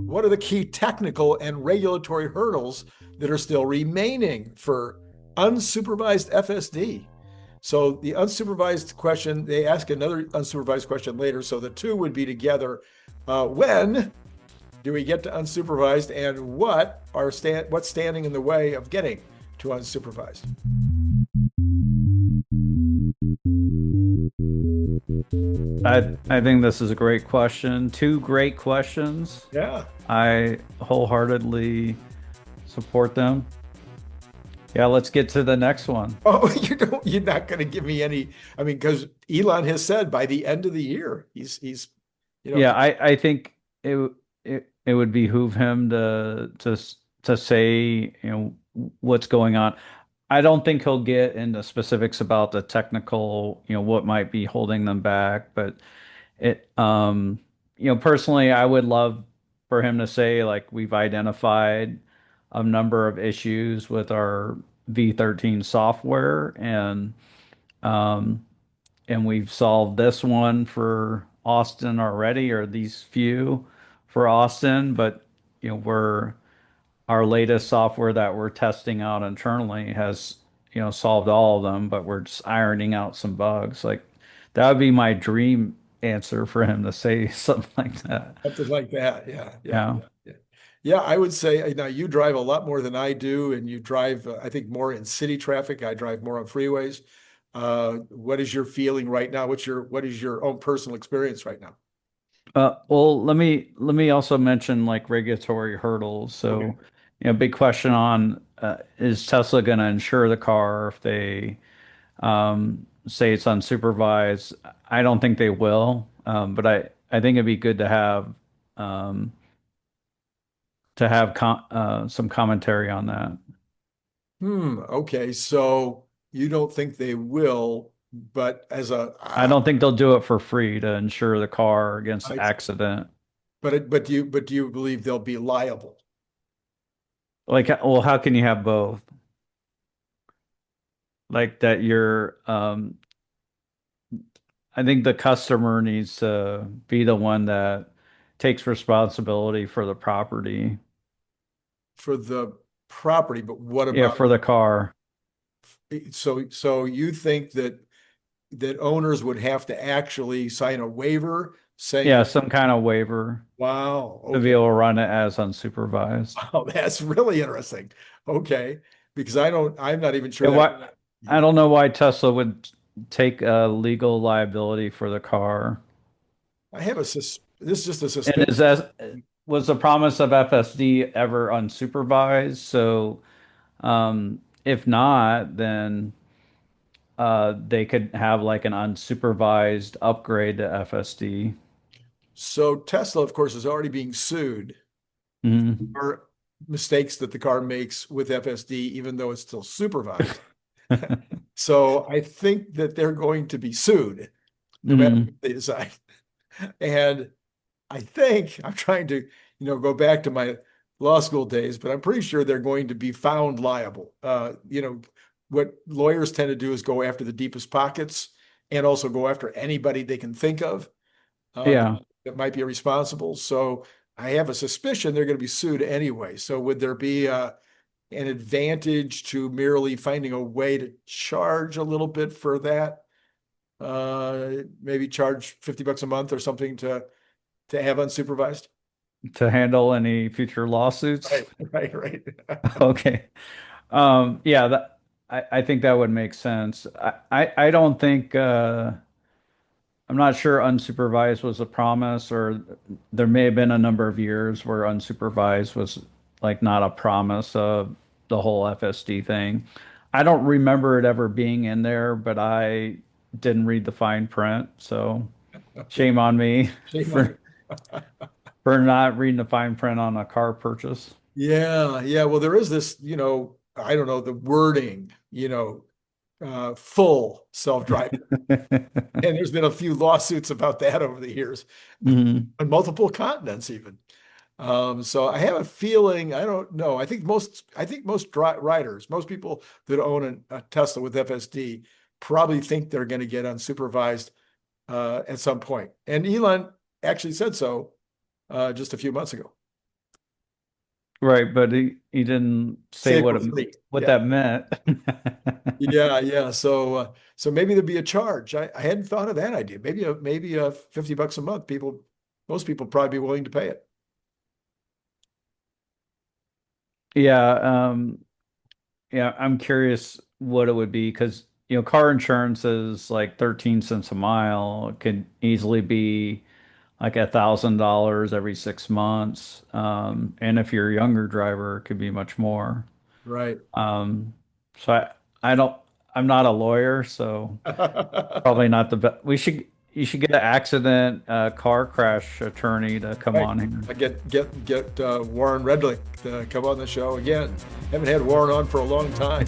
What are the key technical and regulatory hurdles that are still remaining for unsupervised FSD? So the unsupervised question, they ask another unsupervised question later. So the two would be together. When do we get to unsupervised, and what's standing in the way of getting to unsupervised? I think this is a great question. Two great questions. Yeah. I wholeheartedly support them. Yeah, let's get to the next one. Oh, you're not going to give me any. I mean, because Elon has said by the end of the year, he's Yeah, I think it would behoove him to say, what's going on. I don't think he'll get into specifics about the technical, what might be holding them back, but personally, I would love for him to say, like, we've identified a number of issues with our V13 software, um, and we've solved this one for Austin already, or these few for Austin, but our latest software that we're testing out internally has, solved all of them, but we're just ironing out some bugs. Like, that would be my dream answer for him to say something like that. something like that. Yeah, yeah, Yeah. yeah, yeah. Yeah, I would say now you drive a lot more than I do, and you drive, I think, more in city traffic. I drive more on freeways. What is your feeling right now? What is your own personal experience right now? Well, let me also mention like regulatory hurdles. So, Okay. big question on is Tesla going to insure the car if they say it's unsupervised? I don't think they will, but I think it'd be good um, to have some commentary on that. Okay. So you don't think they will, but I don't think they'll do it for free to insure the car against I, accident. but do you believe they'll be liable? Like, well, how can you have both? Like that I think the customer needs to be the one that takes responsibility for the property. For the property, but what Yeah, about for the car. so you think that owners would have to actually sign a waiver saying Yeah, that, some kind of waiver wow, to be okay. able to run it as unsupervised. Wow, that's really interesting. Okay. Because I'm not even sure Yeah, that why, I don't know why Tesla would take legal liability for the car. this is just a And suspicion. is that was the promise of FSD ever unsupervised? So if not, then they could have like an unsupervised upgrade to FSD. So Tesla, of course, is already being sued Mhm. for mistakes that the car makes with FSD, even though it's still supervised. So I think that they're going to be sued no matter what Mhm. they decide. And I think I'm trying to, go back to my law school days, but I'm pretty sure they're going to be found liable. What lawyers tend to do is go after the deepest pockets and also go after anybody they can think of that, Yeah. that might be responsible. So I have a suspicion they're going to be sued anyway. So would there be an advantage to merely finding a way to charge a little bit for that? Maybe charge $50 a month or something to have unsupervised. To handle any future lawsuits. Right, right, right. Okay. Yeah, I think that would make sense. I don't think I'm not sure unsupervised was a promise, or there may have been a number of years where unsupervised was like not a promise of the whole FSD thing. I don't remember it ever being in there, but I didn't read the fine print, so Okay. shame on me Shame on for you. for not reading the fine print on a car purchase. Yeah, yeah. Well, there is this, I don't know, the wording, full self-driving. And there's been a few lawsuits about that over the years Mhm. on multiple continents even. So I have a feeling, I don't know. I think most riders, most people that own a Tesla with FSD probably think they're going to get unsupervised at some point. And Elon actually said so just a few months ago. Right, but he didn't say Say what for free. what Yeah. that meant. Yeah. So maybe there'd be a charge. I hadn't thought of that idea. Maybe $50 a month. Most people probably be willing to pay it. Yeah, yeah, I'm curious what it would be because car insurance is like 13 cents a mile. It could easily be like $1,000 every 6 months. And if you're a younger driver, it could be much more. Right. So I don't, I'm not a lawyer, so probably not the best. You should get an accident, car crash attorney to come Right. on here. I get Warren Redlick to come on the show again. Haven't had Warren on for a long time.